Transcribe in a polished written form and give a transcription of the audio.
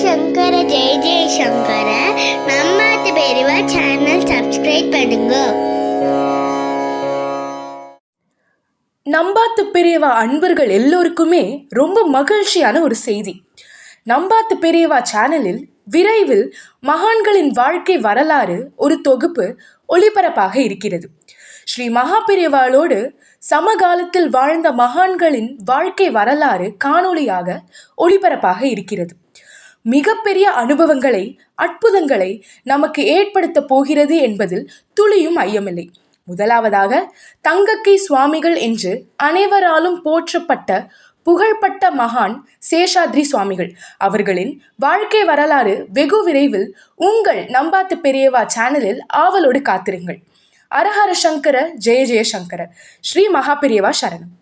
சங்கர ஜெய ஜெயசங்கர. நம்மாத்து பெரியவா channel subscribe பண்ணுங்க. நம்பாத்து பெரியவா அன்பர்கள் எல்லோருக்குமே ரொம்ப மகிழ்ச்சியான ஒரு செய்தி. நம்பாத்து பெரியவா சேனலில் விரைவில் மகான்களின் வாழ்க்கை வரலாறு ஒரு தொகுப்பு ஒளிபரப்பாக இருக்கிறது. ஸ்ரீ மகா பெரியவாளோடு சமகாலத்தில் வாழ்ந்த மகான்களின் வாழ்க்கை வரலாறு காணொளியாக ஒளிபரப்பாக இருக்கிறது. மிகப்பெரிய அனுபவங்களை, அற்புதங்களை நமக்கு ஏற்படுத்த போகிறது என்பதில் துளியும் ஐயமில்லை. முதலாவதாக, தங்கக்கை சுவாமிகள் என்று அனைவராலும் போற்றப்பட்ட புகழ்பட்ட மகான் சேஷாத்ரி சுவாமிகள் அவர்களின் வாழ்க்கை வரலாறு வெகு விரைவில் உங்கள் நம்பாத்து பெரியவா சேனலில் ஆவலோடு காத்திருங்கள். அரஹர சங்கர ஜெய ஜெயசங்கர. ஸ்ரீ மகா பெரியவா சரணம்.